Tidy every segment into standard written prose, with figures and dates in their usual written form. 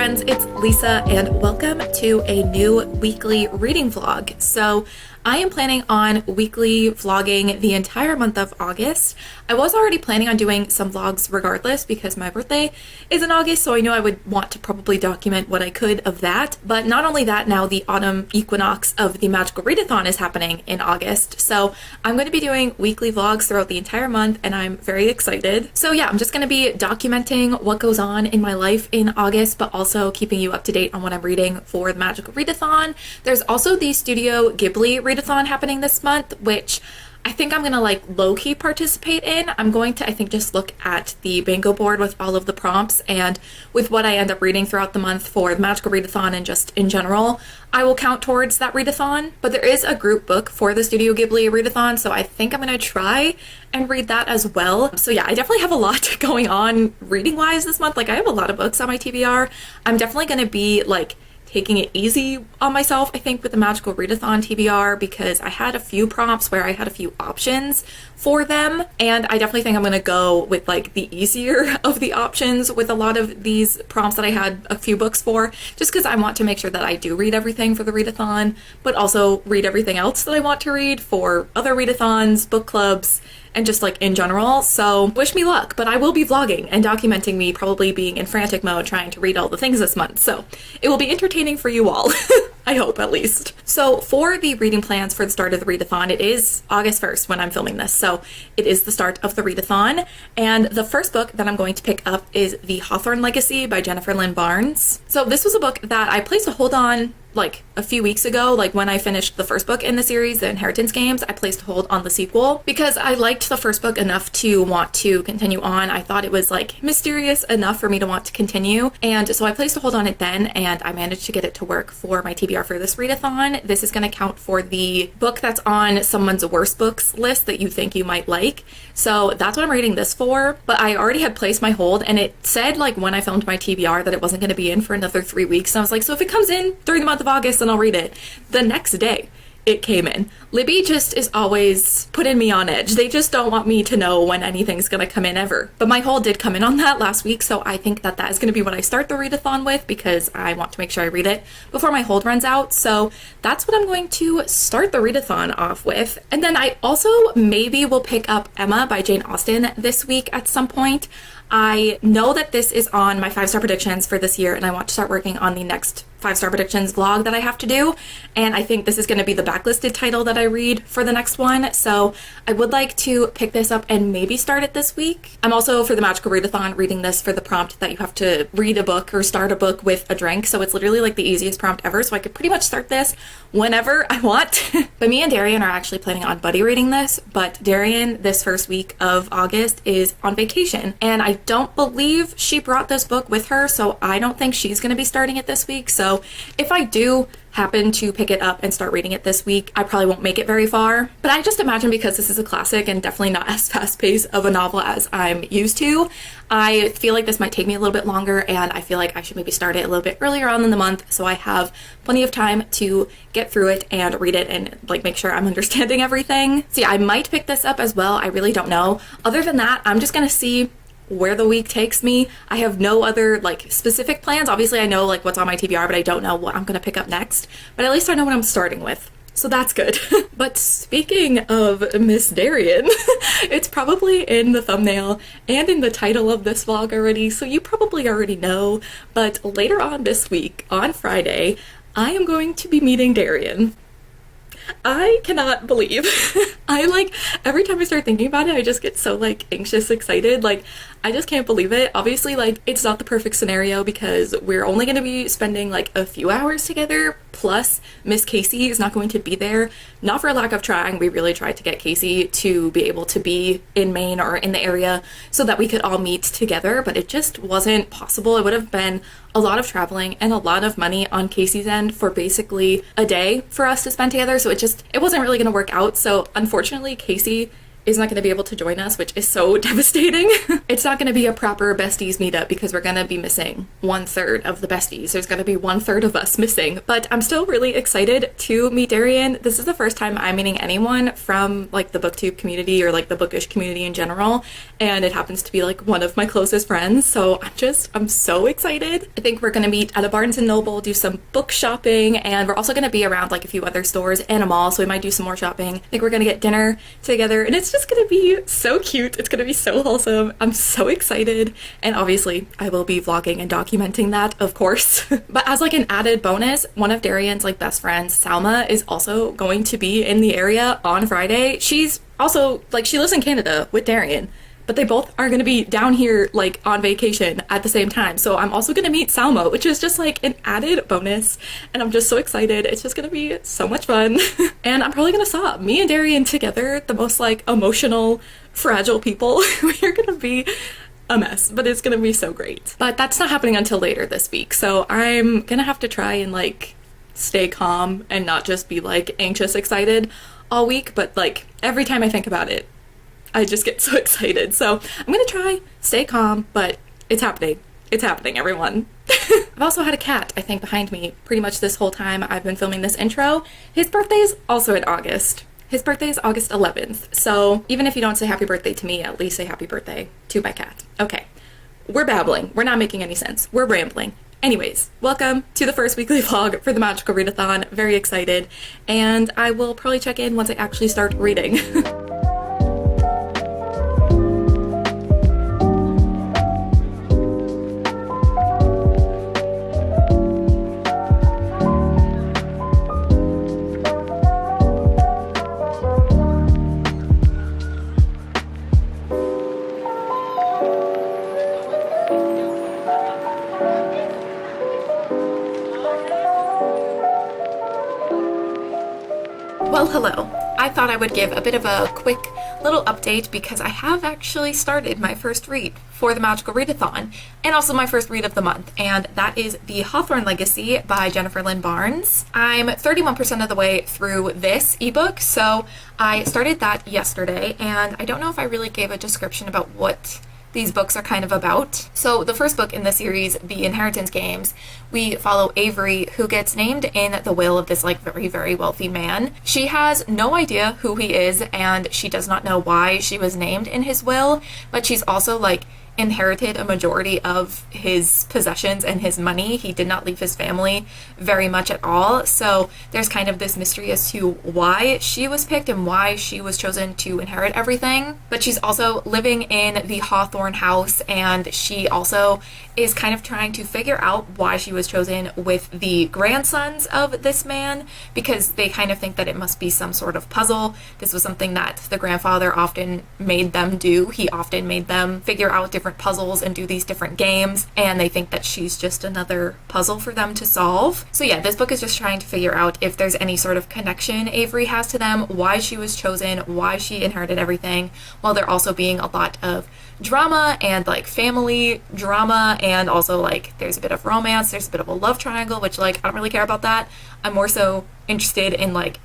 friends, it's Lisa and welcome to a new weekly reading vlog. So I am planning on weekly vlogging the entire month of August. I was already planning on doing some vlogs regardless because my birthday is in August, so I knew I would want to probably document what I could of that. But not only that, now the autumn equinox of the magical readathon is happening in August. So I'm going to be doing weekly vlogs throughout the entire month and I'm very excited. So yeah, I'm just going to be documenting what goes on in my life in August, but also keeping you up to date on what I'm reading for the magical readathon. There's also the Studio Ghibli readathon happening this month, which I think I'm gonna like low-key participate in. I'm going to, I think, just look at the bingo board with all of the prompts and with what I end up reading throughout the month for the magical readathon and just in general, I will count towards that readathon. But there is a group book for the Studio Ghibli readathon, so I think I'm gonna try and read that as well. So yeah, I definitely have a lot going on reading-wise this month. Like, I have a lot of books on my TBR. I'm definitely gonna be like taking it easy on myself, I think, with the magical readathon TBR, because I had a few prompts where I had a few options for them, and I definitely think I'm gonna go with like the easier of the options with a lot of these prompts that I had a few books for, just because I want to make sure that I do read everything for the readathon, but also read everything else that I want to read for other readathons, book clubs, and just like in general. So wish me luck, but I will be vlogging and documenting me probably being in frantic mode trying to read all the things this month. So it will be entertaining for you all. I hope, at least. So for the reading plans for the start of the readathon, it is August 1st when I'm filming this. So it is the start of the readathon. And the first book that I'm going to pick up is the Hawthorne Legacy by Jennifer Lynn Barnes. So this was a book that I placed a hold on like a few weeks ago, like when I finished the first book in the series, The Inheritance Games. I placed a hold on the sequel because I liked the first book enough to want to continue on. I thought it was like mysterious enough for me to want to continue, and so I placed a hold on it then, and I managed to get it to work for my TBR for this readathon. This is going to count for the book that's on someone's worst books list that you think you might like, so that's what I'm reading this for. But I already had placed my hold, and it said like when I filmed my TBR that it wasn't going to be in for another 3 weeks, and I was like, so if it comes in during the month of August, then I'll read it. The next day it came in. Libby just is always putting me on edge. They just don't want me to know when anything's gonna come in ever. But my hold did come in on that last week, so I think that that is gonna be what I start the readathon with, because I want to make sure I read it before my hold runs out. So that's what I'm going to start the readathon off with. And then I also maybe will pick up Emma by Jane Austen this week at some point. I know that this is on my 5-star predictions for this year, and I want to start working on the next 5-star predictions vlog that I have to do, and I think this is going to be the backlisted title that I read for the next one, so I would like to pick this up and maybe start it this week. I'm also, for the magical readathon, reading this for the prompt that you have to read a book or start a book with a drink, so it's literally like the easiest prompt ever, so I could pretty much start this whenever I want. But me and Darien are actually planning on buddy reading this, but Darien this first week of August is on vacation, and I don't believe she brought this book with her, so I don't think she's going to be starting it this week. So if I do happen to pick it up and start reading it this week, I probably won't make it very far. But I just imagine, because this is a classic and definitely not as fast-paced of a novel as I'm used to, I feel like this might take me a little bit longer, and I feel like I should maybe start it a little bit earlier on in the month so I have plenty of time to get through it and read it and like make sure I'm understanding everything. So yeah, I might pick this up as well. I really don't know. Other than that, I'm just gonna see where the week takes me. I have no other like specific plans. Obviously I know like what's on my TBR, but I don't know what I'm gonna pick up next, but at least I know what I'm starting with, so that's good. But speaking of Miss Darien, it's probably in the thumbnail and in the title of this vlog already, so you probably already know, but later on this week on Friday I am going to be meeting Darien. I cannot believe I like every time I start thinking about it I just get so like anxious, excited, like I just can't believe it. Obviously like it's not the perfect scenario because we're only going to be spending like a few hours together, plus Miss Casey is not going to be there. Not for a lack of trying, we really tried to get Casey to be able to be in Maine or in the area so that we could all meet together, but it just wasn't possible. It would have been a lot of traveling and a lot of money on Casey's end for basically a day for us to spend together, so it wasn't really going to work out. So unfortunately Casey is not going to be able to join us, which is so devastating. It's not going to be a proper besties meetup because we're going to be missing 1/3 of the besties. There's going to be 1/3 of us missing, but I'm still really excited to meet Darien. This is the first time I'm meeting anyone from like the booktube community or like the bookish community in general, and it happens to be like one of my closest friends, so I'm so excited. I think we're going to meet at a Barnes & Noble, do some book shopping, and we're also going to be around like a few other stores and a mall, so we might do some more shopping. I think we're going to get dinner together, and it's just going to be so cute. It's going to be so wholesome. I'm so excited, and obviously I will be vlogging and documenting that, of course. But as like an added bonus, one of Darien's like best friends, Salma, is also going to be in the area on Friday. She's also like, she lives in Canada with Darien, but they both are going to be down here like on vacation at the same time. So I'm also going to meet Salma, which is just like an added bonus, and I'm just so excited. It's just going to be so much fun. And I'm probably going to saw me and Darien together, the most like emotional, fragile people. We're going to be a mess, but it's going to be so great. But that's not happening until later this week. So I'm going to have to try and like stay calm and not just be like anxious excited all week, but like every time I think about it, I just get so excited. So I'm gonna try stay calm, but it's happening. It's happening, everyone. I've also had a cat, I think, behind me pretty much this whole time I've been filming this intro. His birthday's also in August. His birthday is August 11th. So even if you don't say happy birthday to me, at least say happy birthday to my cat. Okay, we're babbling. We're not making any sense. We're rambling. Anyways, welcome to the first weekly vlog for the Magical Readathon. Very excited. And I will probably check in once I actually start reading. Well, hello. I thought I would give a bit of a quick little update because I have actually started my first read for the Magical Readathon, and also my first read of the month, and that is the Hawthorne Legacy by Jennifer Lynn Barnes. I'm 31% of the way through this ebook, so I started that yesterday, and I don't know if I really gave a description about what these books are kind of about. So the first book in the series, The Inheritance Games, we follow Avery, who gets named in the will of this like very, very wealthy man. She has no idea who he is, and she does not know why she was named in his will, but she's also like inherited a majority of his possessions and his money. He did not leave his family very much at all. So there's kind of this mystery as to why she was picked and why she was chosen to inherit everything. But she's also living in the Hawthorne house, and she also is kind of trying to figure out why she was chosen with the grandsons of this man, because they kind of think that it must be some sort of puzzle. This was something that the grandfather often made them do. He often made them figure out different puzzles and do these different games, and they think that she's just another puzzle for them to solve. So yeah, this book is just trying to figure out if there's any sort of connection Avery has to them, why she was chosen, why she inherited everything, while there also being a lot of drama and like family drama, and also like there's a bit of romance, there's a bit of a love triangle, which like I don't really care about that. I'm more so interested in like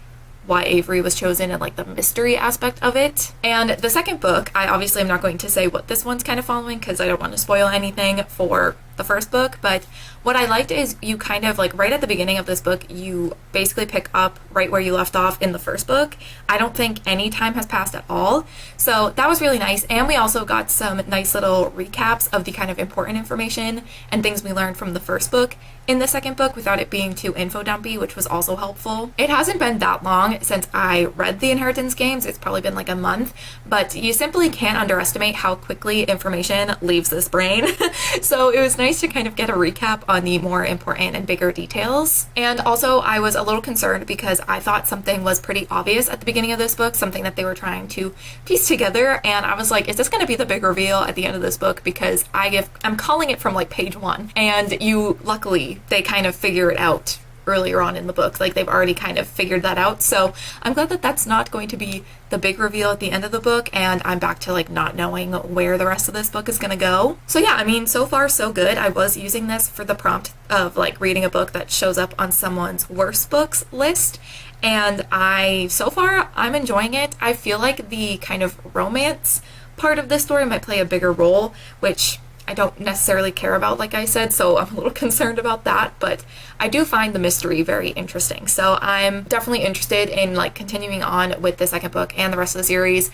why Avery was chosen and like the mystery aspect of it. And the second book, I obviously am not going to say what this one's kind of following because I don't want to spoil anything for the first book, but what I liked is you kind of like right at the beginning of this book, you basically pick up right where you left off in the first book. I don't think any time has passed at all, so that was really nice. And we also got some nice little recaps of the kind of important information and things we learned from the first book in the second book without it being too info dumpy, which was also helpful. It hasn't been that long since I read The Inheritance Games. It's probably been like a month, but you simply can't underestimate how quickly information leaves this brain. So it was nice to kind of get a recap on the more important and bigger details. And also I was a little concerned because I thought something was pretty obvious at the beginning of this book, something that they were trying to piece together, and I was like, is this going to be the big reveal at the end of this book? Because I'm calling it from like page 1, and luckily they kind of figure it out earlier on in the book. Like they've already kind of figured that out. So I'm glad that that's not going to be the big reveal at the end of the book, and I'm back to like not knowing where the rest of this book is gonna go. So yeah, I mean, so far so good. I was using this for the prompt of like reading a book that shows up on someone's worst books list, and so far, I'm enjoying it. I feel like the kind of romance part of this story might play a bigger role, which I don't necessarily care about, like I said, so I'm a little concerned about that, but I do find the mystery very interesting. So I'm definitely interested in like continuing on with the second book and the rest of the series,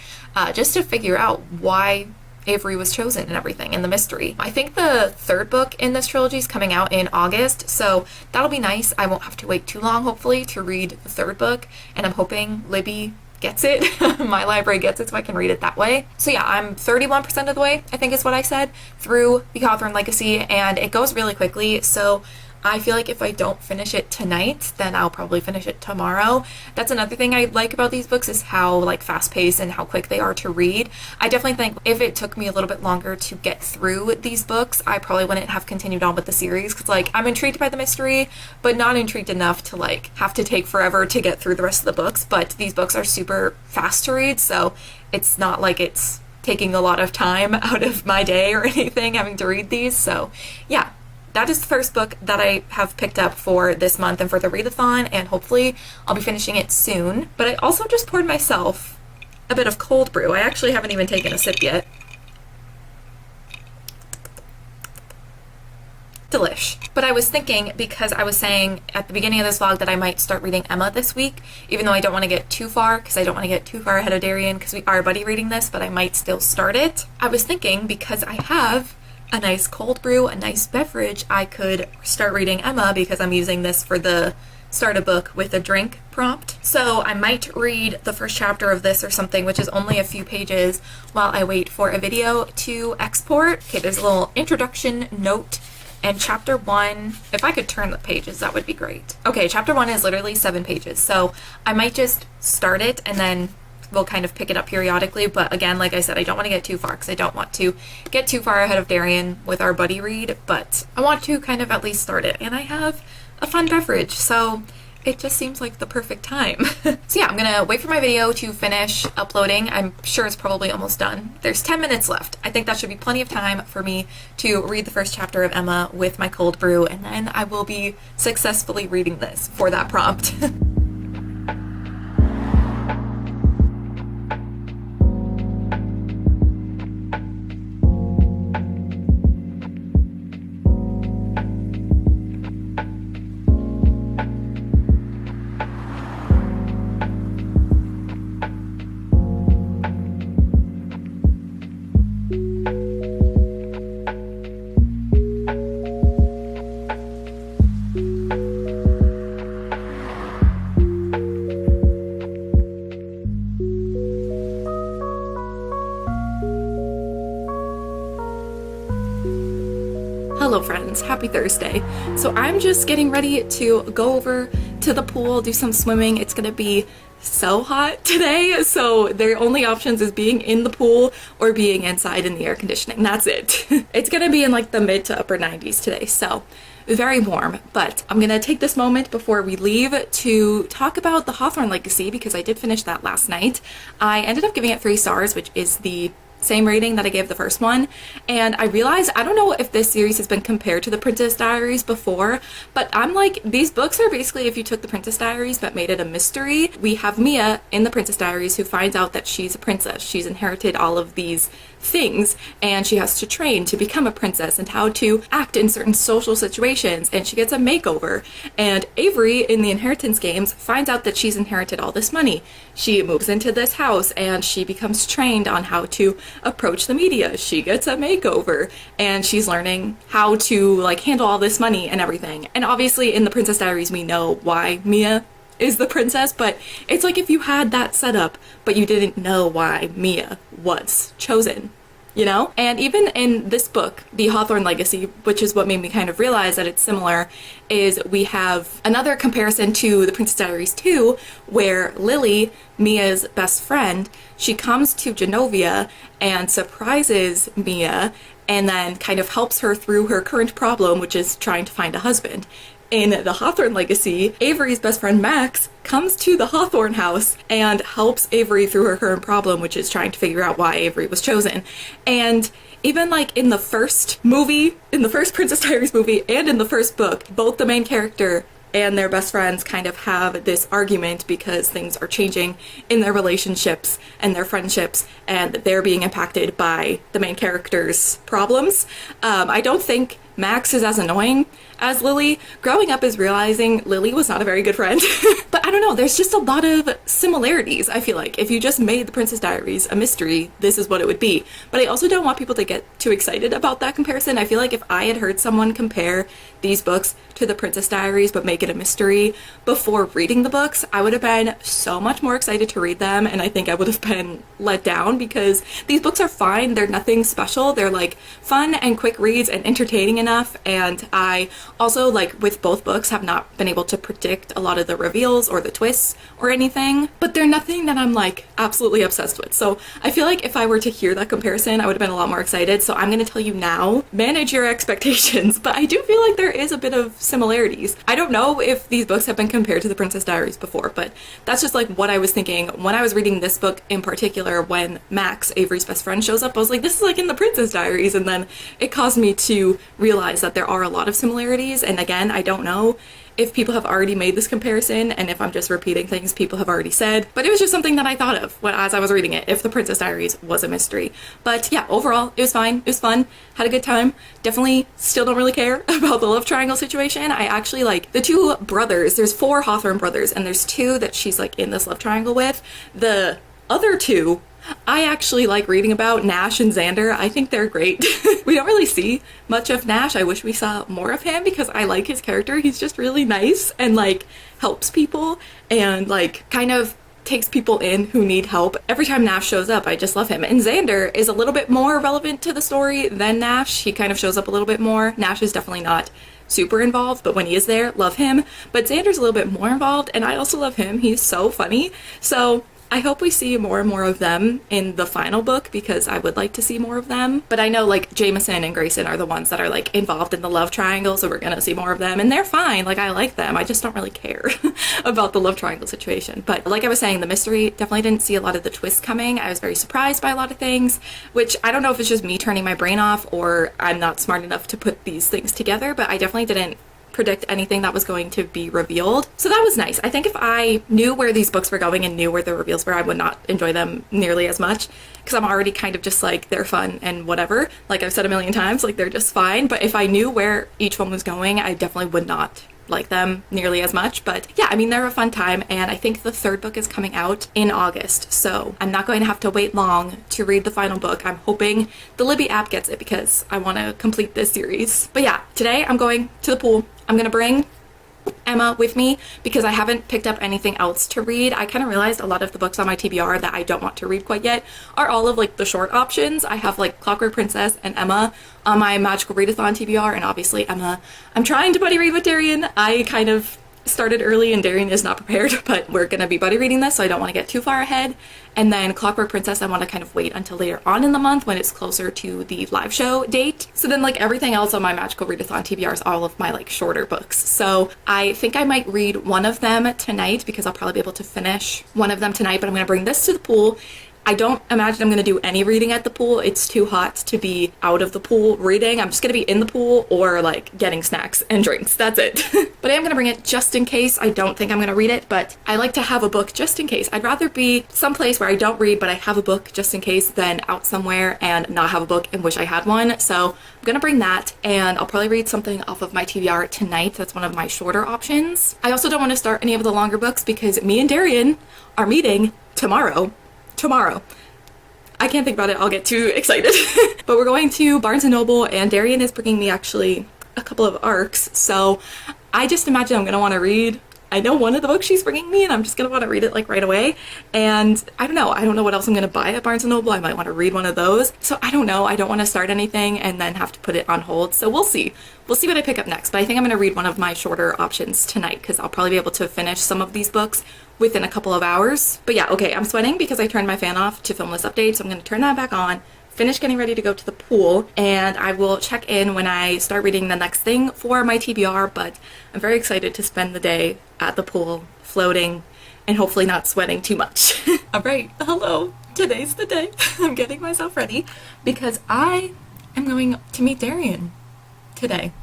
just to figure out why Avery was chosen and everything, and the mystery. I think the third book in this trilogy is coming out in August, so that'll be nice. I won't have to wait too long, hopefully, to read the third book, and I'm hoping Libby gets it. My library gets it so I can read it that way. So yeah, I'm 31% of the way, I think is what I said, through the Hawthorne Legacy, and it goes really quickly, so I feel like if I don't finish it tonight, then I'll probably finish it tomorrow. That's another thing I like about these books, is how like fast-paced and how quick they are to read. I definitely think if it took me a little bit longer to get through these books, I probably wouldn't have continued on with the series, because like I'm intrigued by the mystery, but not intrigued enough to like have to take forever to get through the rest of the books. But these books are super fast to read, so it's not like it's taking a lot of time out of my day or anything having to read these. So yeah, that is the first book that I have picked up for this month and for the readathon, and hopefully I'll be finishing it soon. But I also just poured myself a bit of cold brew. I actually haven't even taken a sip yet. Delish. But I was thinking, because I was saying at the beginning of this vlog that I might start reading Emma this week, even though I don't want to get too far, because I don't want to get too far ahead of Darien, because we are buddy reading this, but I might still start it. I was thinking, because I have a nice cold brew, a nice beverage, I could start reading Emma, because I'm using this for the start a book with a drink prompt. So I might read the first chapter of this or something, which is only a few pages, while I wait for a video to export. Okay, there's a little introduction note, and chapter 1, if I could turn the pages, that would be great. Okay, chapter 1 is literally 7 pages, so I might just start it and then we'll kind of pick it up periodically. But again, like I said, I don't want to get too far, because I don't want to get too far ahead of Darien with our buddy read, but I want to kind of at least start it, and I have a fun beverage, so it just seems like the perfect time. So yeah, I'm gonna wait for my video to finish uploading. I'm sure it's probably almost done. There's 10 minutes left. I think that should be plenty of time for me to read the first chapter of Emma with my cold brew, and then I will be successfully reading this for that prompt. Hello friends, happy Thursday. So I'm just getting ready to go over to the pool, do some swimming. It's gonna be so hot today, so their only options is being in the pool or being inside in the air conditioning. That's it. It's gonna be in like the mid to upper 90s today, so very warm. But I'm gonna take this moment before we leave to talk about the Hawthorne Legacy, because I did finish that last night. I ended up giving it 3 stars, which is the same rating that I gave the first one, and I realized, I don't know if this series has been compared to the Princess Diaries before, but I'm like, these books are basically if you took the Princess Diaries but made it a mystery. We have Mia in the Princess Diaries who finds out that she's a princess. She's inherited all of these things, and she has to train to become a princess and how to act in certain social situations, and she gets a makeover. And Avery in the inheritance games finds out that she's inherited all this money. She moves into this house and she becomes trained on how to approach the media. She gets a makeover and she's learning how to like handle all this money and everything. And obviously in the Princess Diaries we know why Mia is the princess, but it's like if you had that setup but you didn't know why Mia was chosen, you know? And even in this book, the Hawthorne Legacy, which is what made me kind of realize that it's similar, is we have another comparison to the Princess Diaries 2, where Lily, Mia's best friend, she comes to Genovia and surprises Mia and then kind of helps her through her current problem, which is trying to find a husband. In the Hawthorne Legacy, Avery's best friend Max comes to the Hawthorne house and helps Avery through her current problem, which is trying to figure out why Avery was chosen. And even like in the first movie, in the first Princess Diaries movie and in the first book, both the main character and their best friends kind of have this argument because things are changing in their relationships and their friendships, and they're being impacted by the main character's problems. I don't think Max is as annoying as Lily. Growing up is realizing Lily was not a very good friend. But I don't know, there's just a lot of similarities, I feel like. If you just made The Princess Diaries a mystery, this is what it would be. But I also don't want people to get too excited about that comparison. I feel like if I had heard someone compare these books to The Princess Diaries but make it a mystery before reading the books, I would have been so much more excited to read them, and I think I would have been let down because these books are fine. They're nothing special. They're like fun and quick reads and entertaining enough, and I also, like with both books, have not been able to predict a lot of the reveals or the twists or anything, but they're nothing that I'm like absolutely obsessed with. So I feel like if I were to hear that comparison, I would have been a lot more excited. So I'm going to tell you now, manage your expectations. But I do feel like there is a bit of similarities. I don't know if these books have been compared to The Princess Diaries before, but that's just like what I was thinking when I was reading this book in particular. When Max, Avery's best friend, shows up, I was like, this is like in The Princess Diaries, and then it caused me to realize that there are a lot of similarities. And again, I don't know if people have already made this comparison and if I'm just repeating things people have already said, but it was just something that I thought of as I was reading it, if The Princess Diaries was a mystery. But yeah, overall, it was fine. It was fun. Had a good time. Definitely still don't really care about the love triangle situation. I actually like the two brothers. There's 4 Hawthorne brothers, and there's 2 that she's like in this love triangle with. The other 2, I actually like reading about, Nash and Xander. I think they're great. We don't really see much of Nash. I wish we saw more of him because I like his character. He's just really nice and like helps people and like kind of takes people in who need help. Every time Nash shows up, I just love him. And Xander is a little bit more relevant to the story than Nash. He kind of shows up a little bit more. Nash is definitely not super involved, but when he is there, love him. But Xander's a little bit more involved, and I also love him. He's so funny. So I hope we see more and more of them in the final book because I would like to see more of them. But I know like Jameson and Grayson are the ones that are like involved in the love triangle, so we're gonna see more of them, and they're fine. Like I like them. I just don't really care about the love triangle situation. But like I was saying, the mystery, definitely didn't see a lot of the twists coming. I was very surprised by a lot of things, which I don't know if it's just me turning my brain off or I'm not smart enough to put these things together, but I definitely didn't predict anything that was going to be revealed. So that was nice. I think if I knew where these books were going and knew where the reveals were, I would not enjoy them nearly as much because I'm already kind of just like, they're fun and whatever. Like I've said a million times, like they're just fine. But if I knew where each one was going, I definitely would not like them nearly as much. But yeah, I mean, they're a fun time, and I think the 3rd book is coming out in August, so I'm not going to have to wait long to read the final book. I'm hoping the Libby app gets it because I want to complete this series. But yeah, today I'm going to the pool. I'm gonna bring Emma with me because I haven't picked up anything else to read. I kind of realized a lot of the books on my TBR that I don't want to read quite yet are all of like the short options. I have like Clockwork Princess and Emma on my Magical Readathon TBR, and obviously Emma, I'm trying to buddy read with Darien. I kind of started early and Darien is not prepared, but we're gonna be buddy reading this, so I don't want to get too far ahead. And then Clockwork Princess, I want to kind of wait until later on in the month when it's closer to the live show date. So then like everything else on my Magical Readathon TBR is all of my like shorter books. So I think I might read one of them tonight because I'll probably be able to finish one of them tonight, but I'm gonna bring this to the pool. I don't imagine I'm going to do any reading at the pool. It's too hot to be out of the pool reading. I'm just going to be in the pool or like getting snacks and drinks. That's it. But I am going to bring it just in case. I don't think I'm going to read it, but I like to have a book just in case. I'd rather be someplace where I don't read, but I have a book just in case than out somewhere and not have a book and wish I had one. So I'm going to bring that, and I'll probably read something off of my TBR tonight. That's one of my shorter options. I also don't want to start any of the longer books because me and Darien are meeting tomorrow. I can't think about it, I'll get too excited. But we're going to Barnes & Noble, and Darien is bringing me actually a couple of arcs, so I just imagine I'm gonna want to read, I know one of the books she's bringing me, and I'm just gonna want to read it like right away. And I don't know what else I'm gonna buy at Barnes & Noble. I might want to read one of those, so I don't know. I don't want to start anything and then have to put it on hold, so we'll see what I pick up next. But I think I'm gonna read one of my shorter options tonight because I'll probably be able to finish some of these books within a couple of hours. But yeah, okay, I'm sweating because I turned my fan off to film this update, so I'm gonna turn that back on, finish getting ready to go to the pool, and I will check in when I start reading the next thing for my TBR. But I'm very excited to spend the day at the pool, floating, and hopefully not sweating too much. All right, hello, today's the day. I'm getting myself ready because I am going to meet Darien today.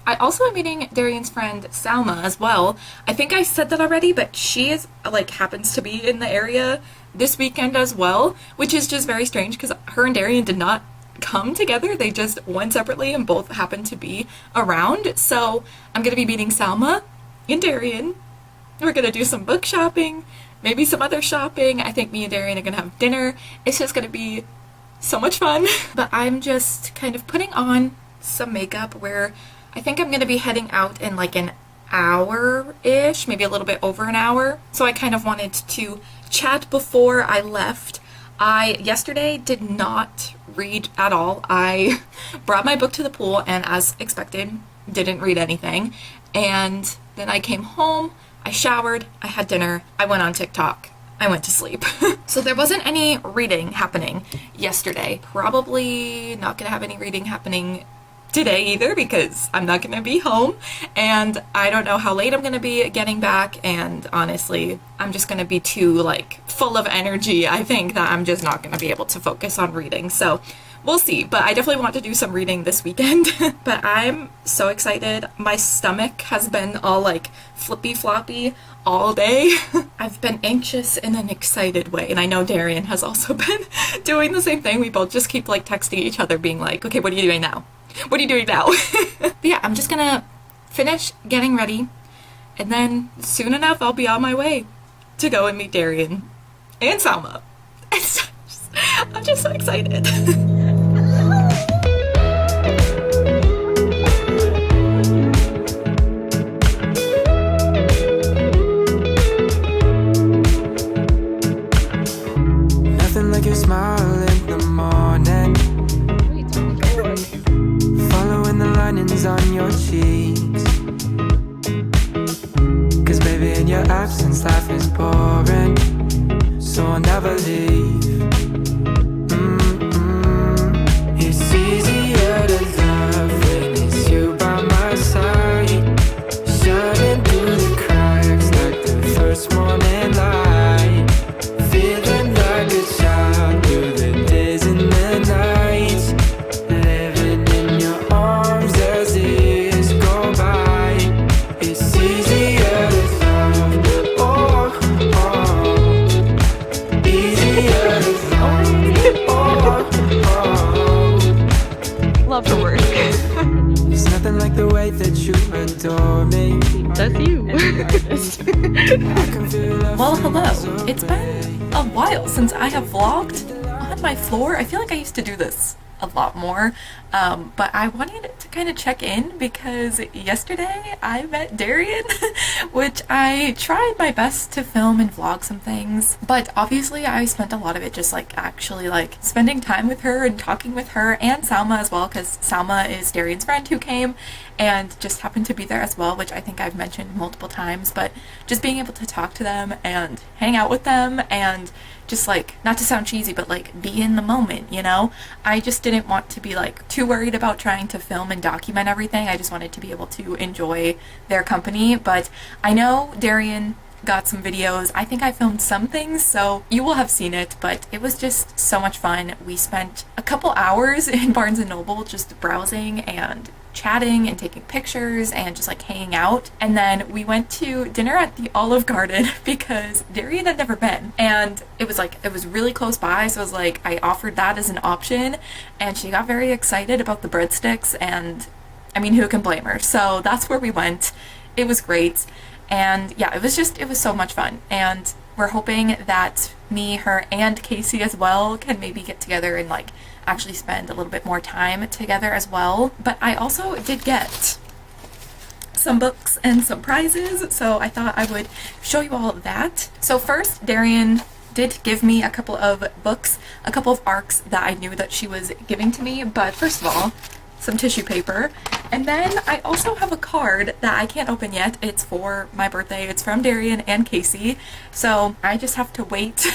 I also am meeting Darian's friend Salma as well. I think I said that already, but she is like happens to be in the area this weekend as well, which is just very strange because her and Darien did not come together. They just went separately and both happened to be around. So I'm gonna be meeting Salma and Darien. We're gonna do some book shopping, maybe some other shopping. I think me and Darien are gonna have dinner. It's just gonna be so much fun. But I'm just kind of putting on some makeup where I think I'm gonna be heading out in like an hour-ish, maybe a little bit over an hour. So I kind of wanted to chat before I left. I yesterday did not read at all. I brought my book to the pool and, as expected, didn't read anything. And then I came home, I showered, I had dinner, I went on TikTok, I went to sleep. So there wasn't any reading happening yesterday. Probably not gonna have any reading happening today either because I'm not gonna be home and I don't know how late I'm gonna be getting back, and honestly I'm just gonna be too like full of energy. I think that I'm just not gonna be able to focus on reading, so we'll see. But I definitely want to do some reading this weekend. But I'm so excited. My stomach has been all like flippy floppy all day. I've been anxious in an excited way, and I know Darien has also been doing the same thing. We both just keep like texting each other being like, okay, what are you doing now? What are you doing now? But yeah, I'm just gonna finish getting ready and then soon enough I'll be on my way to go and meet Darien and Salma. I'm just so excited. Nothing like your smile in the morning, following the linings on your cheeks. 'Cause baby, in your absence life is boring, so I'll never leave. It's easier to love when it's you by my side, shining through the cracks like the first morning light, feeling like a child through the days and the nights, living in your arms as years go by. It's easier to love, oh, oh, easier to love, oh, oh. Love her work. There's nothing like the way that you adore me. That's you. I can feel love Well, from hello. miles away. It's been a while since I have vlogged on my floor. I feel like I used to do this a lot more, but I wanted to kind of check in because yesterday I met Darien, which I tried my best to film and vlog some things, but obviously I spent a lot of it just like actually like spending time with her and talking with her and Salma as well, because Salma is Darien's friend who came and just happened to be there as well, which I think I've mentioned multiple times. But just being able to talk to them and hang out with them and just like, not to sound cheesy, but like be in the moment, you know? I just didn't want to be like too worried about trying to film and document everything. I just wanted to be able to enjoy their company. But I know Darien got some videos. I think I filmed some things, so you will have seen it, but it was just so much fun. We spent a couple hours in Barnes & Noble just browsing and chatting and taking pictures and just like hanging out, and then we went to dinner at the Olive Garden because Darien had never been, and it was really close by, so I was like, I offered that as an option and she got very excited about the breadsticks, and I mean, who can blame her? So that's where we went. It was great, and yeah, it was so much fun, and we're hoping that me, her, and Casey as well can maybe get together and like actually spend a little bit more time together as well. But I also did get some books and some prizes, so I thought I would show you all that. So first, Darien did give me a couple of books, a couple of arcs that I knew that she was giving to me, but first of all, some tissue paper. And then I also have a card that I can't open yet. It's for my birthday. It's from Darien and Casey, so I just have to wait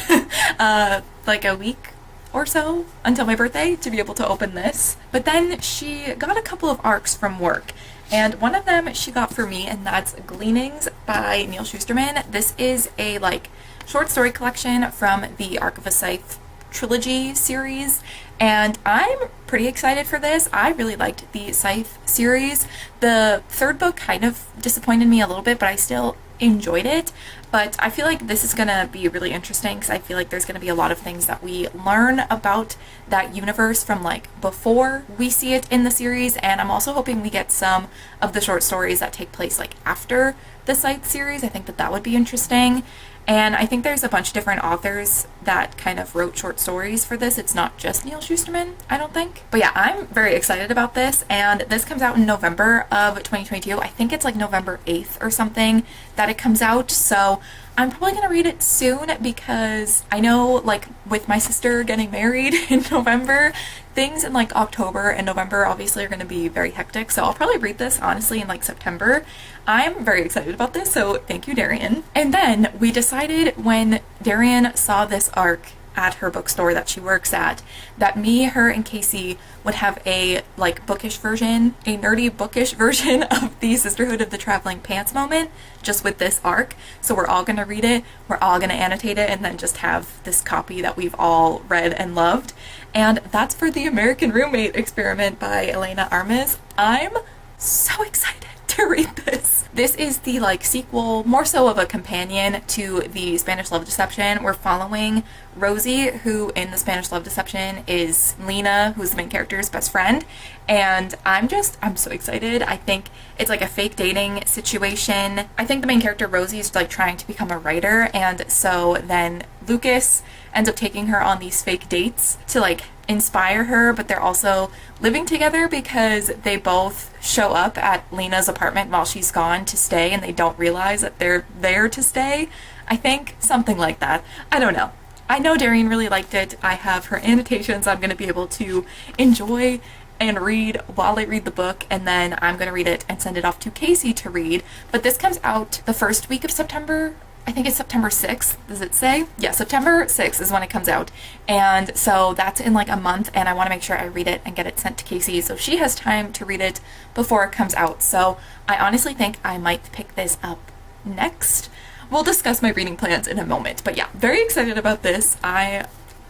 like a week or so until my birthday to be able to open this. But then she got a couple of arcs from work, and one of them she got for me, and that's Gleanings by Neil Shusterman. This is a like short story collection from the Arc of a Scythe trilogy series, and I'm pretty excited for this. I really liked the Scythe series. The third book kind of disappointed me a little bit, but I still enjoyed it. But I feel like this is gonna be really interesting because I feel like there's gonna be a lot of things that we learn about that universe from like before we see it in the series, and I'm also hoping we get some of the short stories that take place like after the Scythe series. I think that that would be interesting. And I think there's a bunch of different authors that kind of wrote short stories for this. It's not just Neil Shusterman, I don't think. But yeah, I'm very excited about this, and this comes out in November of 2022. I think it's like November 8th or something that it comes out, so I'm probably gonna read it soon because I know, like, with my sister getting married in November, things in like October and November obviously are gonna be very hectic, so I'll probably read this honestly in like September. I'm very excited about this, so thank you, Darien. And then we decided when Darien saw this arc at her bookstore that she works at, that me, her, and Casey would have a like bookish version, a nerdy bookish version of the Sisterhood of the Traveling Pants moment, just with this arc. So we're all gonna read it, we're all gonna annotate it, and then just have this copy that we've all read and loved. And that's for the American Roommate Experiment by Elena Armas. I'm so excited to read this. This is the like sequel, more so of a companion to the Spanish Love Deception. We're following Rosie, who in the Spanish Love Deception is Lena, who's the main character's best friend, and I'm so excited. I think it's like a fake dating situation. I think the main character Rosie is like trying to become a writer, and so then Lucas ends up taking her on these fake dates to like inspire her, but they're also living together because they both show up at Lena's apartment while she's gone to stay, and they don't realize that they're there to stay. I think something like that. I don't know. I know Darien really liked it. I have her annotations I'm going to be able to enjoy and read while I read the book, and then I'm going to read it and send it off to Casey to read. But this comes out the first week of September. I think it's September 6th, does it say? Yeah, September 6th is when it comes out. And so that's in like a month, and I want to make sure I read it and get it sent to Casey so she has time to read it before it comes out. So I honestly think I might pick this up next. We'll discuss my reading plans in a moment. But yeah, very excited about this. I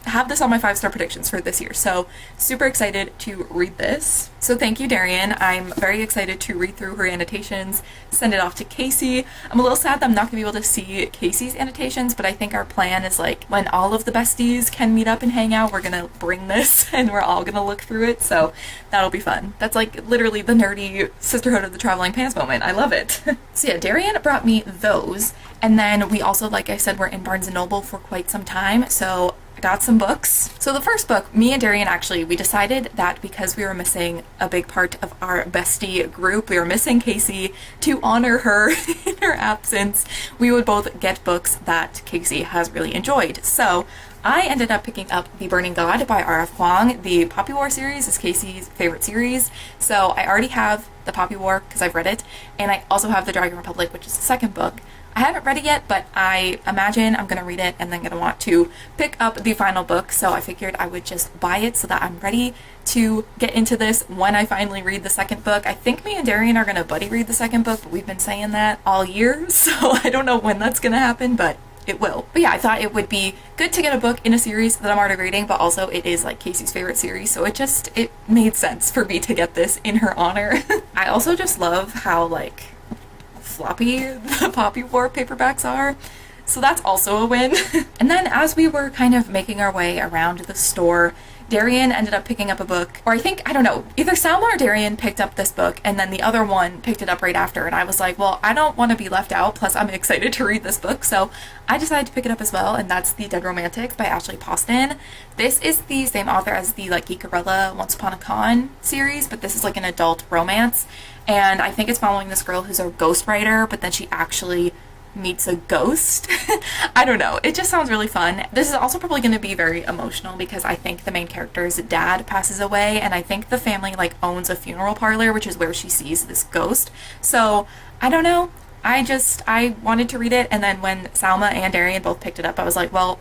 have this on my 5-star predictions for this year, so super excited to read this. So thank you, Darien. I'm very excited to read through her annotations, send it off to Casey. I'm a little sad that I'm not gonna be able to see Casey's annotations, but I think our plan is like when all of the besties can meet up and hang out, we're gonna bring this and we're all gonna look through it, so that'll be fun. That's like literally the nerdy Sisterhood of the Traveling Pants moment. I love it. So yeah, Darien brought me those, and then we also, like I said, we're in Barnes & Noble for quite some time, so I got some books. So the first book, me and Darien actually, we decided that because we were missing a big part of our bestie group, we were missing Casey, to honor her in her absence, we would both get books that Casey has really enjoyed. So I ended up picking up The Burning God by R.F. Kuang. The Poppy War series is Casey's favorite series, so I already have the Poppy War because I've read it, and I also have the Dragon Republic, which is the second book. I haven't read it yet, but I imagine I'm going to read it and then going to want to pick up the final book, so I figured I would just buy it so that I'm ready to get into this when I finally read the second book. I think me and Darien are going to buddy read the second book, but we've been saying that all year, so I don't know when that's going to happen, but it will. But yeah, I thought it would be good to get a book in a series that I'm already reading, but also it is like Casey's favorite series, so it made sense for me to get this in her honor. I also just love how like floppy the Poppy War paperbacks are, so that's also a win. And then as we were kind of making our way around the store, Darien ended up picking up a book, or I don't know, either Salma or Darien picked up this book and then the other one picked it up right after, and I was like, well, I don't want to be left out, plus I'm excited to read this book, so I decided to pick it up as well, and that's The Dead Romantic by Ashley Poston. This is the same author as the like Geekerella Once Upon a Con series, but this is like an adult romance, and I think it's following this girl who's a ghostwriter, but then she actually meets a ghost. I don't know, it just sounds really fun. This is also probably going to be very emotional because I think the main character's dad passes away, and I think the family like owns a funeral parlor, which is where she sees this ghost. So I don't know, I wanted to read it, and then when Salma and Darien both picked it up, I was like, well,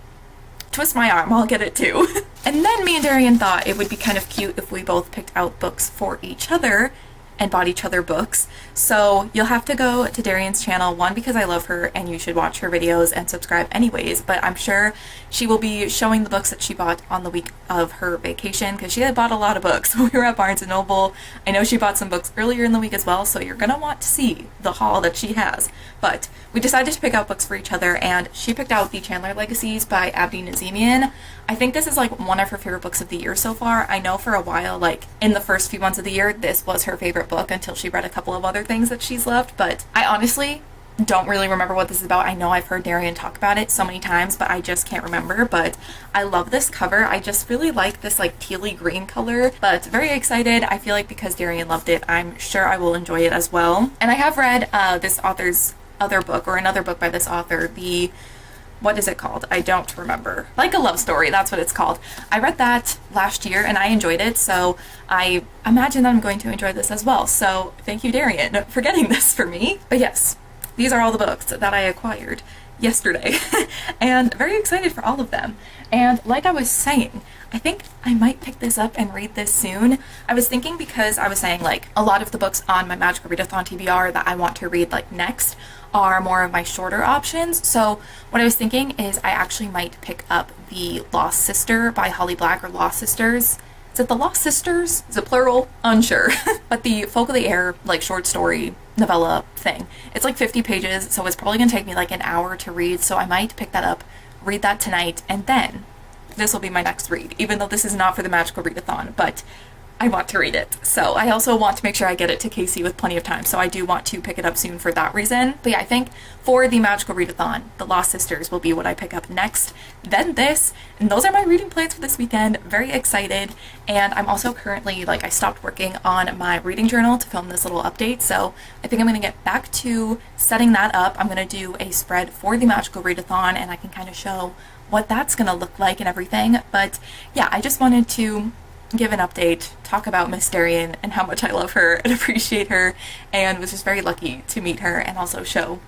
twist my arm, I'll get it too. And then me and Darien thought it would be kind of cute if we both picked out books for each other, and bought each other books. So you'll have to go to Darien's channel, one, because I love her and you should watch her videos and subscribe anyways, but I'm sure she will be showing the books that she bought on the week of her vacation, because she had bought a lot of books. We were at Barnes & Noble. I know she bought some books earlier in the week as well, so you're gonna want to see the haul that she has. But we decided to pick out books for each other, and she picked out The Chandler Legacies by Abdi Nazemian. I think this is like one of her favorite books of the year so far. I know for a while, like in the first few months of the year, this was her favorite book until she read a couple of other things that she's loved, but I honestly don't really remember what this is about. I know I've heard Darien talk about it so many times, but I just can't remember. But I love this cover. I just really like this like tealy green color, but very excited. I feel like because Darien loved it, I'm sure I will enjoy it as well. And I have read this author's other book, or another book by this author, what is it called? I don't remember. Like a Love Story, that's what it's called. I read that last year and I enjoyed it, so I imagine that I'm going to enjoy this as well. So thank you, Darien, for getting this for me. But yes, these are all the books that I acquired yesterday and very excited for all of them. And like I was saying, I think I might pick this up and read this soon. I was thinking, because I was saying like a lot of the books on my Magical Readathon TBR that I want to read like next are more of my shorter options. So what I was thinking is I actually might pick up The Lost Sister by Holly Black, or Lost Sisters. Is it The Lost Sisters? Is it plural? Unsure. But the Folk of the Air like short story novella thing, it's like 50 pages, so it's probably gonna take me like an hour to read, so I might pick that up, read that tonight, and then this will be my next read, even though this is not for the Magical Readathon, but I want to read it. So I also want to make sure I get it to Casey with plenty of time, so I do want to pick it up soon for that reason. But yeah, I think for the Magical Readathon, The Lost Sisters will be what I pick up next, then this, and those are my reading plans for this weekend. Very excited. And I'm also currently, like, I stopped working on my reading journal to film this little update, so I think I'm going to get back to setting that up. I'm going to do a spread for the Magical Readathon, and I can kind of show what that's going to look like and everything. But yeah, I just wanted to give an update, talk about Miss Darien and how much I love her and appreciate her, and was just very lucky to meet her and also show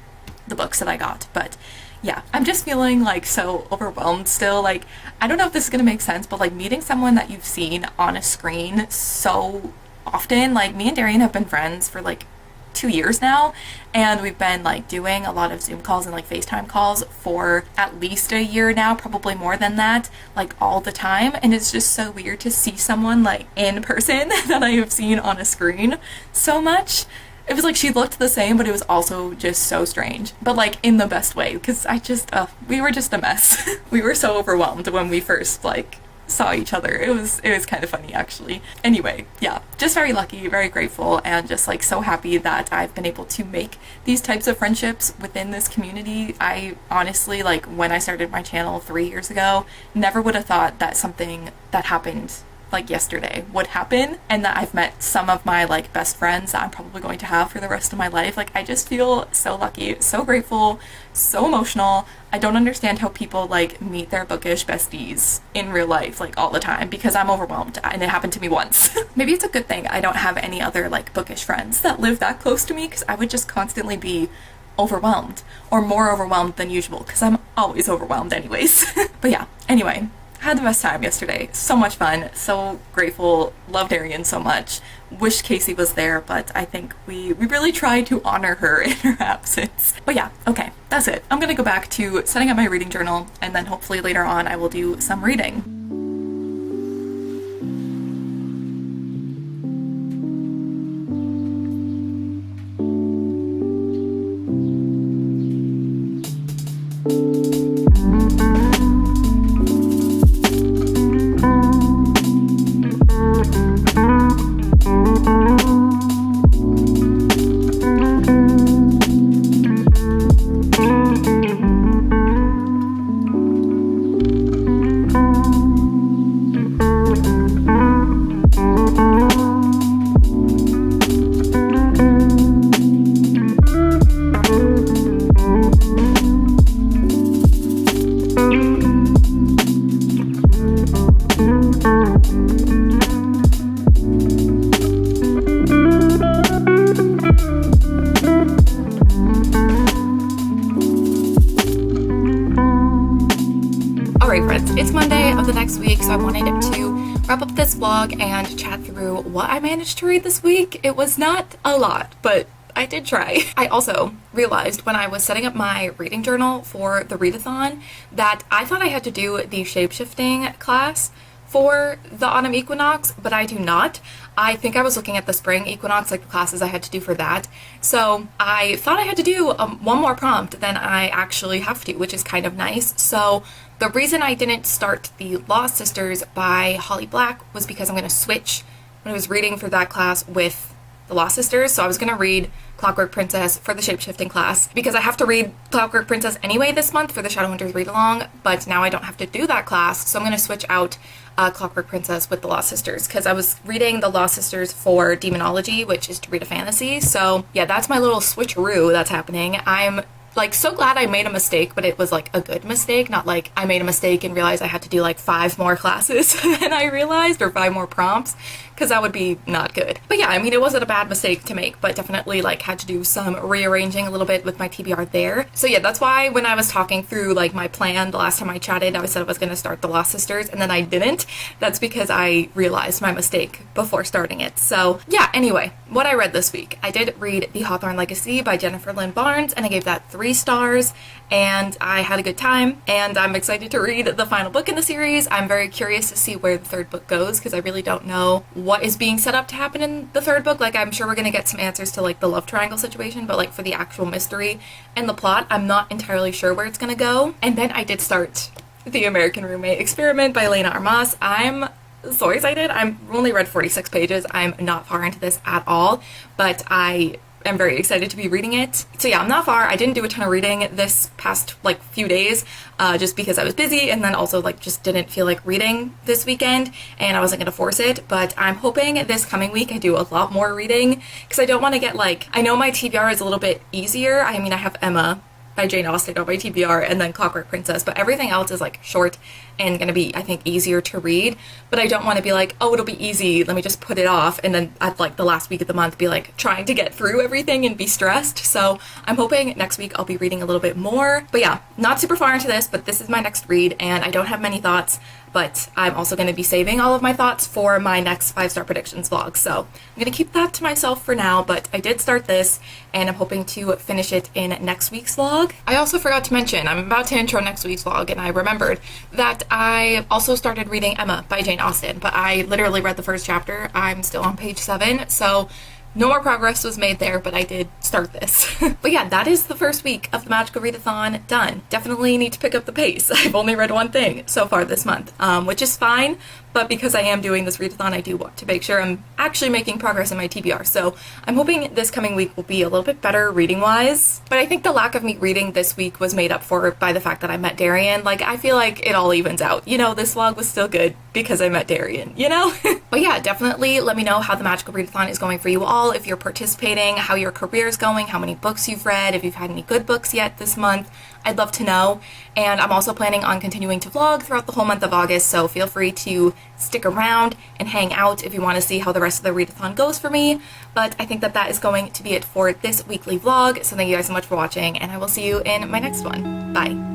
the books that I got. But yeah, I'm just feeling like so overwhelmed still. Like, I don't know if this is gonna make sense, but like meeting someone that you've seen on a screen so often, like me and Darien have been friends for like 2 years now, and we've been like doing a lot of Zoom calls and like FaceTime calls for at least a year now, probably more than that, like all the time. And it's just so weird to see someone like in person that I have seen on a screen so much. It was like she looked the same, but it was also just so strange, but like in the best way, because I just we were just a mess. We were so overwhelmed when we first like saw each other. It was kind of funny, actually. Anyway, yeah, just very lucky, very grateful, and just like so happy that I've been able to make these types of friendships within this community. I honestly, like when I started my channel 3 years ago, never would have thought that something that happened like yesterday would happen, and that I've met some of my like best friends that I'm probably going to have for the rest of my life. Like, I just feel so lucky, so grateful, so emotional. I don't understand how people like meet their bookish besties in real life like all the time, because I'm overwhelmed, and it happened to me once. Maybe it's a good thing I don't have any other like bookish friends that live that close to me, because I would just constantly be overwhelmed, or more overwhelmed than usual, because I'm always overwhelmed anyways. But yeah, anyway, had the best time yesterday. So much fun. So grateful. Love Darien so much. Wish Casey was there, but I think we really tried to honor her in her absence. But yeah, okay, that's it. I'm gonna go back to setting up my reading journal, and then hopefully later on I will do some reading. this vlog and chat through what I managed to read this week. It was not a lot, but I did try. I also realized when I was setting up my reading journal for the readathon that I thought I had to do the shape-shifting class for the autumn equinox, but I do not. I think I was looking at the spring equinox, like the classes I had to do for that. So I thought I had to do one more prompt than I actually have to, which is kind of nice. So the reason I didn't start the Lost Sisters by Holly Black was because I'm going to switch when I was reading for that class with the Lost Sisters. So I was going to read Clockwork Princess for the shape-shifting class because I have to read Clockwork Princess anyway this month for the Shadowhunters read-along, but now I don't have to do that class, so I'm going to switch out Clockwork Princess with the Lost Sisters because I was reading the Lost Sisters for Demonology, which is to read a fantasy. So yeah, that's my little switcheroo that's happening. I'm like so glad I made a mistake, but it was like a good mistake, not like I made a mistake and realized I had to do like 5 more classes than I realized, or 5 more prompts, because that would be not good. But yeah, I mean, it wasn't a bad mistake to make, but definitely like had to do some rearranging a little bit with my TBR there. So yeah, that's why when I was talking through like my plan the last time I chatted, I said I was going to start the Lost Sisters and then I didn't. That's because I realized my mistake before starting it. So yeah, anyway, what I read this week. I did read The Hawthorne Legacy by Jennifer Lynn Barnes, and I gave that 3 stars, and I had a good time, and I'm excited to read the final book in the series. I'm very curious to see where the 3rd book goes because I really don't know what is being set up to happen in the 3rd book. Like, I'm sure we're gonna get some answers to like the love triangle situation, but like for the actual mystery and the plot, I'm not entirely sure where it's gonna go. And then I did start The American Roommate Experiment by Elena Armas. I'm so excited. I've only read 46 pages. I'm not far into this at all, but I am very excited to be reading it. So yeah, I'm not far. I didn't do a ton of reading this past like few days just because I was busy, and then also like just didn't feel like reading this weekend and I wasn't gonna force it. But I'm hoping this coming week I do a lot more reading because I don't want to get like, I know my TBR is a little bit easier. I mean, I have Emma by Jane Austen on my TBR and then Clockwork Princess, but everything else is like short and gonna be, I think, easier to read. But I don't want to be like, oh, it'll be easy, let me just put it off, and then at like the last week of the month be like trying to get through everything and be stressed. So I'm hoping next week I'll be reading a little bit more. But yeah, not super far into this, but this is my next read and I don't have many thoughts, but I'm also going to be saving all of my thoughts for my next 5-star predictions vlog. So I'm going to keep that to myself for now, but I did start this and I'm hoping to finish it in next week's vlog. I also forgot to mention, I'm about to intro next week's vlog, and I remembered that I also started reading Emma by Jane Austen, but I literally read the 1st chapter. I'm still on page 7, so no more progress was made there, but I did start this. But yeah, that is the first week of the Magical Readathon done. Definitely need to pick up the pace. I've only read one thing so far this month, which is fine, but because I am doing this readathon, I do want to make sure I'm actually making progress in my TBR. So I'm hoping this coming week will be a little bit better reading-wise. But I think the lack of me reading this week was made up for by the fact that I met Darien. Like, I feel like it all evens out. You know, this vlog was still good because I met Darien, you know? But yeah, definitely let me know how the Magical Readathon is going for you all, if you're participating, how your career is going, how many books you've read, if you've had any good books yet this month. I'd love to know. And I'm also planning on continuing to vlog throughout the whole month of August, so feel free to stick around and hang out if you want to see how the rest of the readathon goes for me. But I think that that is going to be it for this weekly vlog, so thank you guys so much for watching, and I will see you in my next one. Bye!